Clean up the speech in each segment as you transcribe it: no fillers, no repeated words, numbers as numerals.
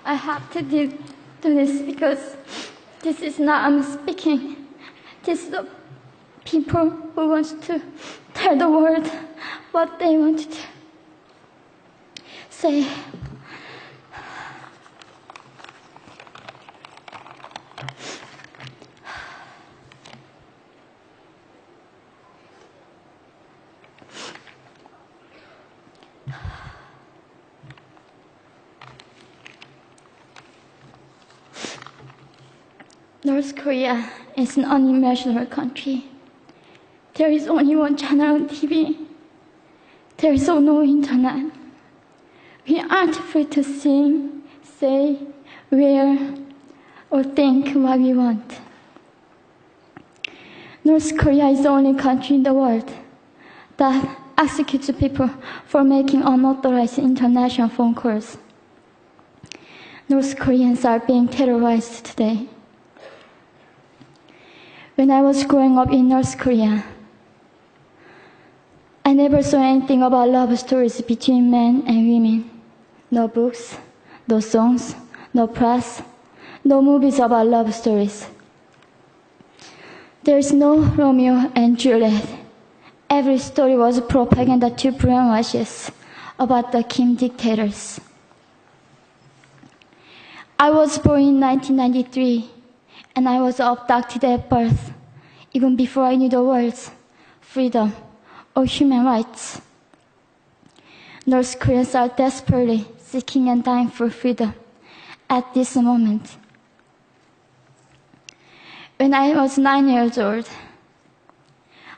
I have to do this because this is not I'm speaking. This is the people who want to tell the world what they want to say. North Korea is an unimaginable country. There is only one channel on TV. There is no internet. We aren't free to sing, say, wear, or think what we want. North Korea is the only country in the world that executes people for making unauthorized international phone calls. North Koreans are being terrorized today. When I was growing up in North Korea, I never saw anything about love stories between men and women. No books, no songs, no press, no movies about love stories. There is no Romeo and Juliet. Every story was propaganda to brainwashes about the Kim dictators. I was born in 1993, and I was abducted at birth, even before I knew the words freedom or human rights. North Koreans are desperately seeking and dying for freedom at this moment. When I was 9 years old,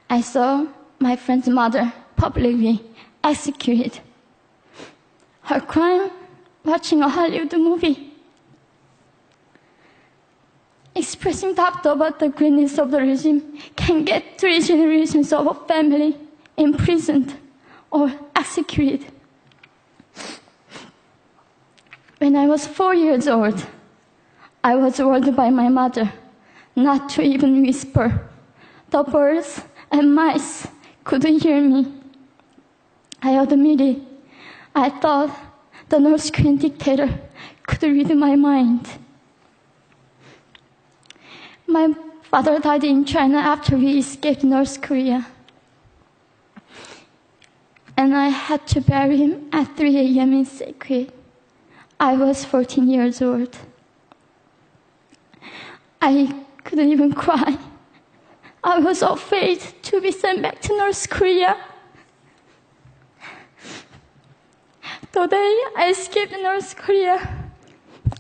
I saw my friend's mother publicly executed. Her crime? Watching a Hollywood movie. Expressing doubt about the greatness of the regime can get 3 generations of a family imprisoned or executed. When I was 4 years old, I was warned by my mother not to even whisper. The birds and mice couldn't hear me. I admitted I thought the North Korean dictator could read my mind. My father died in China after we escaped North Korea. And I had to bury him at 3 a.m. in secret. I was 14 years old. I couldn't even cry. I was afraid to be sent back to North Korea. The day I escaped North Korea,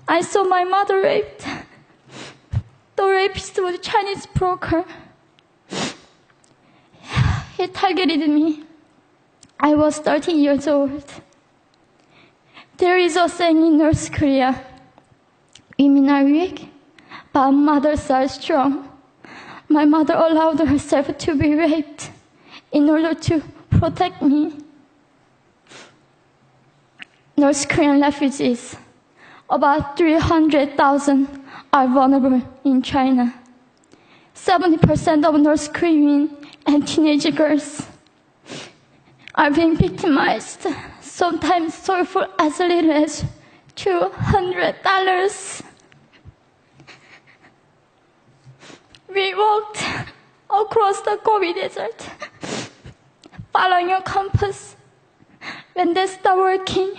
I saw my mother raped. The rapist was a Chinese broker. He targeted me. I was 13 years old. There is a saying in North Korea, women are weak, but mothers are strong. My mother allowed herself to be raped in order to protect me. North Korean refugees, about 300,000, are vulnerable in China. 70% of North Korean and teenage girls are being victimized, sometimes sold for as little as $200. We walked across the Gobi Desert, following a compass. When they stopped working,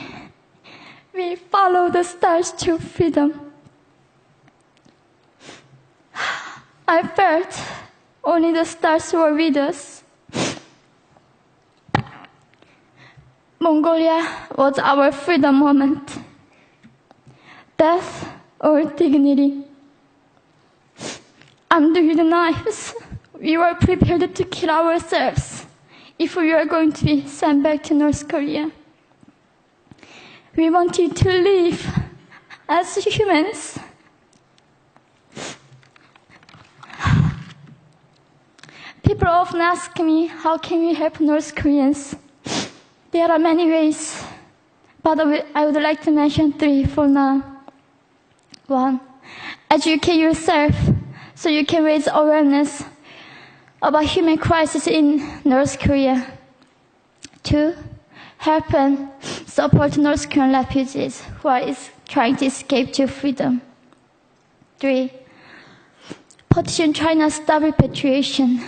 we followed the stars to freedom. I felt only the stars were with us. Mongolia was our freedom moment. Death or dignity. Armed with knives, we were prepared to kill ourselves if we were going to be sent back to North Korea. We wanted to live as humans. People often ask me, how can we help North Koreans? There are many ways, but I would like to mention 3 for now. 1, educate yourself so you can raise awareness about human crisis in North Korea. 2, help and support North Korean refugees who are trying to escape to freedom. 3. Petition China stop repatriation.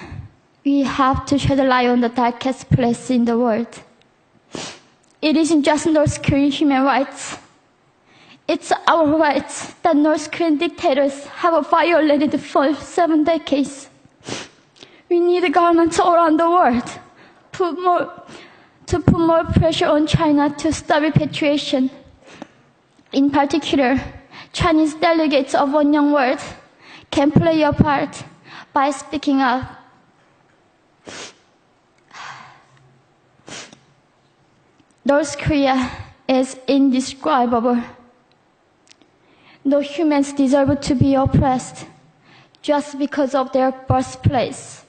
We have to shed a light on the darkest place in the world. It isn't just North Korean human rights. It's our rights that North Korean dictators have violated for 7 decades. We need governments all around the world to put more pressure on China to stop repatriation. In particular, Chinese delegates of One Young World can play a part by speaking up. North Korea is indescribable. No humans deserve to be oppressed just because of their birthplace.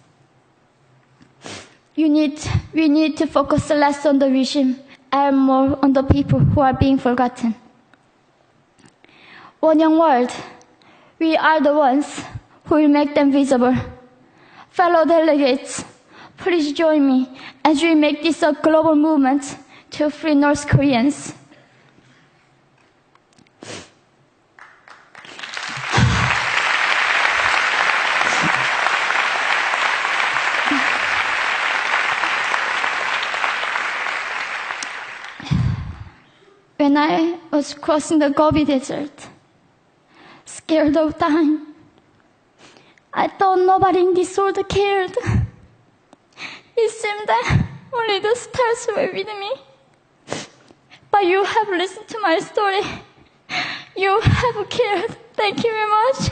We need to focus less on the regime and more on the people who are being forgotten. One Young World, we are the ones who will make them visible. Fellow delegates, please join me as we make this a global movement to free North Koreans. When I was crossing the Gobi Desert, scared of dying, I thought nobody in this world cared. It seemed that only the stars were with me. But you have listened to my story. You have cared. Thank you very much.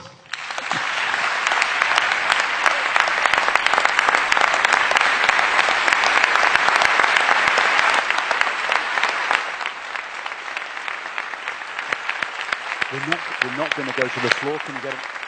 We're not going to go to the floor. Can you get it?